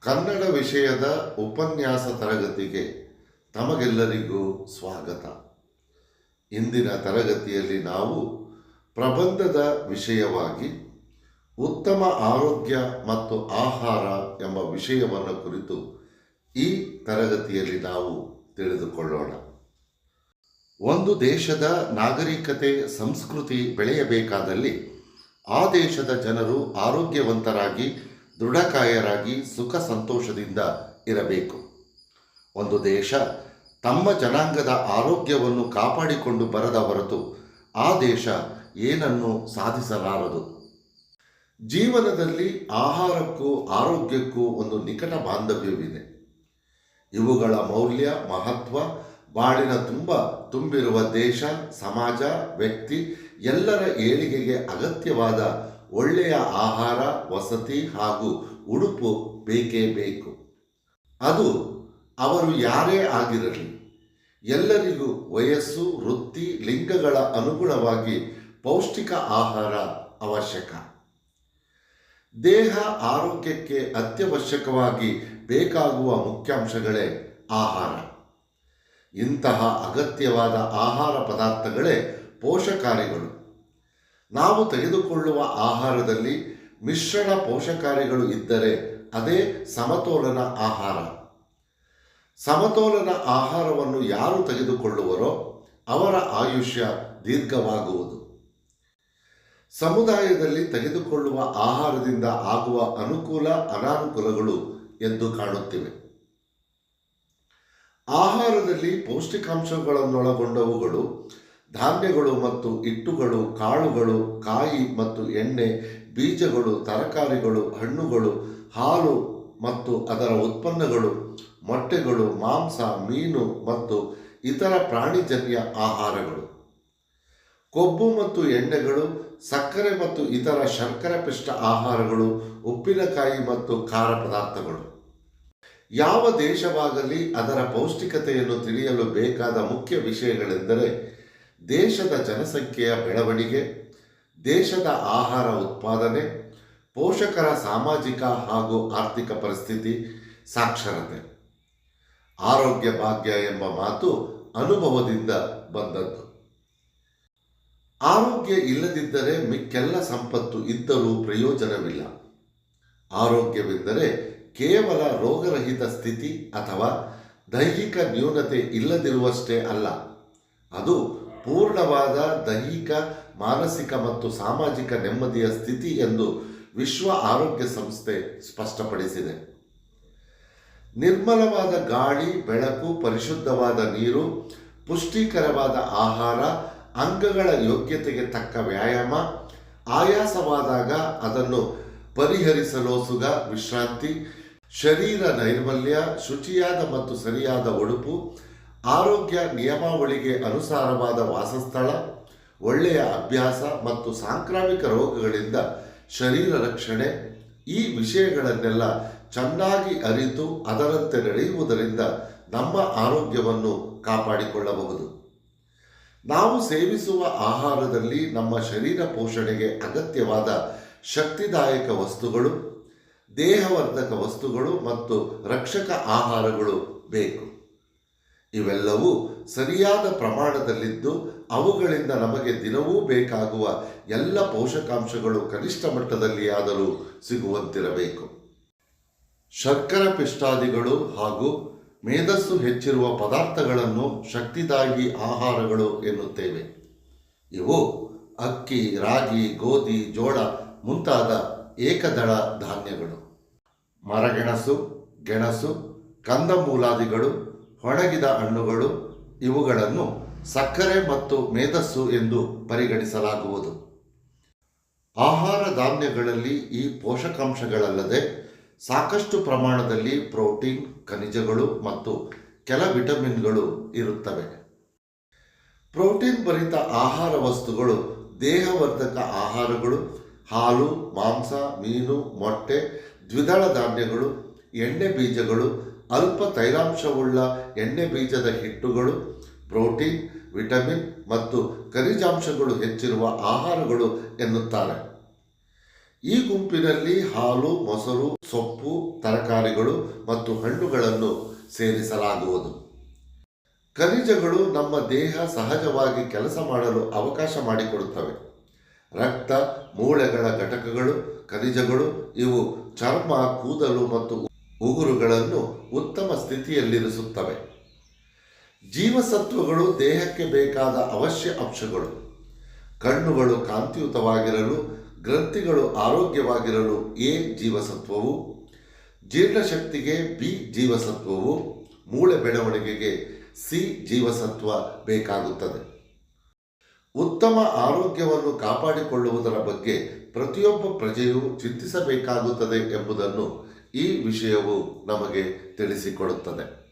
ಕನ್ನಡ ವಿಷಯದ ಉಪನ್ಯಾಸ ತರಗತಿಗೆ ತಮಗೆಲ್ಲರಿಗೂ ಸ್ವಾಗತ. ಇಂದಿನ ತರಗತಿಯಲ್ಲಿ ನಾವು ಪ್ರಬಂಧದ ವಿಷಯವಾಗಿ ಉತ್ತಮ ಆರೋಗ್ಯ ಮತ್ತು ಆಹಾರ ಎಂಬ ವಿಷಯವನ್ನು ಕುರಿತು ಈ ತರಗತಿಯಲ್ಲಿ ನಾವು ತಿಳಿದುಕೊಳ್ಳೋಣ. ಒಂದು ದೇಶದ ನಾಗರಿಕತೆ ಸಂಸ್ಕೃತಿ ಬೆಳೆಯಬೇಕಾದಲ್ಲಿ ಆ ದೇಶದ ಜನರು ಆರೋಗ್ಯವಂತರಾಗಿ ದೃಢಕಾಯರಾಗಿ ಸುಖ ಸಂತೋಷದಿಂದ ಇರಬೇಕು. ಒಂದು ದೇಶ ತಮ್ಮ ಜನಾಂಗದ ಆರೋಗ್ಯವನ್ನು ಕಾಪಾಡಿಕೊಂಡು ಬರದ ಹೊರತು ಆ ದೇಶ ಏನನ್ನು ಸಾಧಿಸಲಾರದು. ಜೀವನದಲ್ಲಿ ಆಹಾರಕ್ಕೂ ಆರೋಗ್ಯಕ್ಕೂ ಒಂದು ನಿಕಟ ಬಾಂಧವ್ಯವಿದೆ. ಇವುಗಳ ಮೌಲ್ಯ ಮಹತ್ವ ಬಾಳಿನ ತುಂಬಿರುವ ದೇಶ, ಸಮಾಜ, ವ್ಯಕ್ತಿ ಎಲ್ಲರ ಏಳಿಗೆಗೆ ಅಗತ್ಯವಾದ ಒಳ್ಳೆಯ ಆಹಾರ, ವಸತಿ ಹಾಗೂ ಉಡುಪು ಬೇಕೇ ಬೇಕು. ಅದು ಅವರು ಯಾರೇ ಆಗಿರಲಿ. ಎಲ್ಲರಿಗೂ ವಯಸ್ಸು, ವೃತ್ತಿ, ಲಿಂಗಗಳ ಅನುಗುಣವಾಗಿ ಪೌಷ್ಟಿಕ ಆಹಾರ ಅವಶ್ಯಕ. ದೇಹ ಆರೋಗ್ಯಕ್ಕೆ ಅತ್ಯವಶ್ಯಕವಾಗಿ ಬೇಕಾಗುವ ಮುಖ್ಯಾಂಶಗಳೇ ಆಹಾರ. ಇಂತಹ ಅಗತ್ಯವಾದ ಆಹಾರ ಪದಾರ್ಥಗಳೇ ಪೋಷಕಾರಿಗಳು. ನಾವು ತೆಗೆದುಕೊಳ್ಳುವ ಆಹಾರದಲ್ಲಿ ಮಿಶ್ರಣ ಪೋಷಕಾರಿಗಳು ಇದ್ದರೆ ಅದೇ ಸಮತೋಲನ ಆಹಾರ. ಸಮತೋಲನ ಆಹಾರವನ್ನು ಯಾರು ತೆಗೆದುಕೊಳ್ಳುವರೋ ಅವರ ಆಯುಷ್ಯ ದೀರ್ಘವಾಗುವುದು. ಸಮುದಾಯದಲ್ಲಿ ತೆಗೆದುಕೊಳ್ಳುವ ಆಹಾರದಿಂದ ಆಗುವ ಅನುಕೂಲ ಅನಾನುಕೂಲಗಳು ಎದ್ದು ಕಾಣುತ್ತಿವೆ. ಆಹಾರದಲ್ಲಿ ಪೌಷ್ಟಿಕಾಂಶಗಳನ್ನೊಳಗೊಂಡವುಗಳು ಧಾನ್ಯಗಳು ಮತ್ತು ಹಿಟ್ಟುಗಳು, ಕಾಳುಗಳು, ಕಾಯಿ ಮತ್ತು ಎಣ್ಣೆ, ಬೀಜಗಳು, ತರಕಾರಿಗಳು, ಹಣ್ಣುಗಳು, ಹಾಲು ಮತ್ತು ಅದರ ಉತ್ಪನ್ನಗಳು, ಮೊಟ್ಟೆಗಳು, ಮಾಂಸ, ಮೀನು ಮತ್ತು ಇತರ ಪ್ರಾಣಿಜನ್ಯ ಆಹಾರಗಳು, ಕೊಬ್ಬು ಮತ್ತು ಎಣ್ಣೆಗಳು, ಸಕ್ಕರೆ ಮತ್ತು ಇತರ ಶರ್ಕರೆ ಪಿಷ್ಟ ಆಹಾರಗಳು, ಉಪ್ಪಿನಕಾಯಿ ಮತ್ತು ಖಾರ ಪದಾರ್ಥಗಳು. ಯಾವ ದೇಶವಾಗಲಿ ಅದರ ಪೌಷ್ಟಿಕತೆಯನ್ನು ತಿಳಿಯಲು ಬೇಕಾದ ಮುಖ್ಯ ವಿಷಯಗಳೆಂದರೆ ದೇಶದ ಜನಸಂಖ್ಯೆಯ ಬೆಳವಣಿಗೆ, ದೇಶದ ಆಹಾರ ಉತ್ಪಾದನೆ, ಪೋಷಕರ ಸಾಮಾಜಿಕ ಹಾಗೂ ಆರ್ಥಿಕ ಪರಿಸ್ಥಿತಿ, ಸಾಕ್ಷರತೆ. ಆರೋಗ್ಯ ಭಾಗ್ಯ ಎಂಬ ಮಾತು ಅನುಭವದಿಂದ ಬಂದದ್ದು. ಆರೋಗ್ಯ ಇಲ್ಲದಿದ್ದರೆ ಮಿಕ್ಕೆಲ್ಲ ಸಂಪತ್ತು ಇದ್ದರೂ ಪ್ರಯೋಜನವಿಲ್ಲ. ಆರೋಗ್ಯವೆಂದರೆ ಕೇವಲ ರೋಗರಹಿತ ಸ್ಥಿತಿ ಅಥವಾ ದೈಹಿಕ ನ್ಯೂನತೆ ಇಲ್ಲದಿರುವಷ್ಟೇ ಅಲ್ಲ. ಅದು ಪೂರ್ಣವಾದ ದೈಹಿಕ, ಮಾನಸಿಕ ಮತ್ತು ಸಾಮಾಜಿಕ ನೆಮ್ಮದಿಯ ಸ್ಥಿತಿ ಎಂದು ವಿಶ್ವ ಆರೋಗ್ಯ ಸಂಸ್ಥೆ ಸ್ಪಷ್ಟಪಡಿಸಿದೆ. ನಿರ್ಮಲವಾದ ಗಾಳಿ, ಬೆಳಕು, ಪರಿಶುದ್ಧವಾದ ನೀರು, ಪುಷ್ಟಿಕರವಾದ ಆಹಾರ, ಅಂಗಗಳ ಯೋಗ್ಯತೆಗೆ ತಕ್ಕ ವ್ಯಾಯಾಮ, ಆಯಾಸವಾದಾಗ ಅದನ್ನು ಪರಿಹರಿಸಲೋಸುಗ ವಿಶ್ರಾಂತಿ, ಶರೀರ ನೈರ್ಮಲ್ಯ, ಶುಚಿಯಾದ ಮತ್ತು ಸರಿಯಾದ ಉಡುಪು, ಆರೋಗ್ಯ ನಿಯಮಾವಳಿಗೆ ಅನುಸಾರವಾದ ವಾಸಸ್ಥಳ, ಒಳ್ಳೆಯ ಅಭ್ಯಾಸ ಮತ್ತು ಸಾಂಕ್ರಾಮಿಕ ರೋಗಗಳಿಂದ ಶರೀರ ರಕ್ಷಣೆ, ಈ ವಿಷಯಗಳನ್ನೆಲ್ಲ ಚೆನ್ನಾಗಿ ಅರಿತು ಅದರಂತೆ ನಡೆಯುವುದರಿಂದ ನಮ್ಮ ಆರೋಗ್ಯವನ್ನು ಕಾಪಾಡಿಕೊಳ್ಳಬಹುದು. ನಾವು ಸೇವಿಸುವ ಆಹಾರದಲ್ಲಿ ನಮ್ಮ ಶರೀರ ಪೋಷಣೆಗೆ ಅಗತ್ಯವಾದ ಶಕ್ತಿದಾಯಕ ವಸ್ತುಗಳು, ದೇಹವರ್ಧಕ ವಸ್ತುಗಳು ಮತ್ತು ರಕ್ಷಕ ಆಹಾರಗಳು ಬೇಕು. ಇವೆಲ್ಲವೂ ಸರಿಯಾದ ಪ್ರಮಾಣದಲ್ಲಿದ್ದು ಅವುಗಳಿಂದ ನಮಗೆ ದಿನವೂ ಬೇಕಾಗುವ ಎಲ್ಲ ಪೋಷಕಾಂಶಗಳು ಕನಿಷ್ಠ ಮಟ್ಟದಲ್ಲಿಯಾದರೂ ಸಿಗುವಂತಿರಬೇಕು. ಶರ್ಕರ ಪಿಷ್ಟಾದಿಗಳು ಹಾಗೂ ಮೇಧಸ್ಸು ಹೆಚ್ಚಿರುವ ಪದಾರ್ಥಗಳನ್ನು ಶಕ್ತಿದಾಯಿ ಆಹಾರಗಳು ಎನ್ನುತ್ತೇವೆ. ಇವು ಅಕ್ಕಿ, ರಾಗಿ, ಗೋಧಿ, ಜೋಳ ಮುಂತಾದ ಏಕದಳ ಧಾನ್ಯಗಳು. ಮರಗೆಣಸು, ಗೆಣಸು, ಕಂದಮೂಲಾದಿಗಳು, ಒಣಗಿದ ಹಣ್ಣುಗಳು ಇವುಗಳನ್ನು ಸಕ್ಕರೆ ಮತ್ತು ಮೇಧಸ್ಸು ಎಂದು ಪರಿಗಣಿಸಲಾಗುವುದು. ಆಹಾರ ಧಾನ್ಯಗಳಲ್ಲಿ ಈ ಪೋಷಕಾಂಶಗಳಲ್ಲದೆ ಸಾಕಷ್ಟು ಪ್ರಮಾಣದಲ್ಲಿ ಪ್ರೋಟೀನ್, ಖನಿಜಗಳು ಮತ್ತು ಕೆಲ ವಿಟಮಿನ್ಗಳು ಇರುತ್ತವೆ. ಪ್ರೋಟೀನ್ ಭರಿತ ಆಹಾರ ವಸ್ತುಗಳು ದೇಹವರ್ಧಕ ಆಹಾರಗಳು, ಹಾಲು, ಮಾಂಸ, ಮೀನು, ಮೊಟ್ಟೆ, ದ್ವಿದಳ ಧಾನ್ಯಗಳು, ಎಣ್ಣೆ ಬೀಜಗಳು, ಅಲ್ಪ ತೈಲಾಂಶವುಳ್ಳ ಎಣ್ಣೆ ಬೀಜದ ಹಿಟ್ಟುಗಳು, ಪ್ರೋಟೀನ್, ವಿಟಮಿನ್ ಮತ್ತು ಖನಿಜಾಂಶಗಳು ಹೆಚ್ಚಿರುವ ಆಹಾರಗಳು ಎನ್ನುತ್ತಾರೆ. ಈ ಗುಂಪಿನಲ್ಲಿ ಹಾಲು, ಮೊಸರು, ಸೊಪ್ಪು, ತರಕಾರಿಗಳು ಮತ್ತು ಹಣ್ಣುಗಳನ್ನು ಸೇರಿಸಲಾಗುವುದು. ಖನಿಜಗಳು ನಮ್ಮ ದೇಹ ಸಹಜವಾಗಿ ಕೆಲಸ ಮಾಡಲು ಅವಕಾಶ ಮಾಡಿಕೊಡುತ್ತವೆ. ರಕ್ತ, ಮೂಳೆಗಳ ಘಟಕಗಳು, ಖನಿಜಗಳು ಇವು ಚರ್ಮ, ಕೂದಲು ಮತ್ತು ಉಗುರುಗಳನ್ನು ಉತ್ತಮ ಸ್ಥಿತಿಯಲ್ಲಿರಿಸುತ್ತವೆ. ಜೀವಸತ್ವಗಳು ದೇಹಕ್ಕೆ ಬೇಕಾದ ಅವಶ್ಯ ಅಂಶಗಳು. ಕಣ್ಣುಗಳು ಕಾಂತಿಯುತವಾಗಿರಲು, ಗ್ರಂಥಿಗಳು ಆರೋಗ್ಯವಾಗಿರಲು ಎ ಜೀವಸತ್ವವು, ಜೀರ್ಣಶಕ್ತಿಗೆ ಬಿ ಜೀವಸತ್ವವು, ಮೂಳೆ ಬೆಳವಣಿಗೆಗೆ ಸಿ ಜೀವಸತ್ವ ಬೇಕಾಗುತ್ತದೆ. ಉತ್ತಮ ಆರೋಗ್ಯವನ್ನು ಕಾಪಾಡಿಕೊಳ್ಳುವುದರ ಬಗ್ಗೆ ಪ್ರತಿಯೊಬ್ಬ ಪ್ರಜೆಯೂ ಚಿಂತಿಸಬೇಕಾಗುತ್ತದೆ ಎಂಬುದನ್ನು ಈ ವಿಷಯವು ನಮಗೆ ತಿಳಿಸಿಕೊಡುತ್ತದೆ.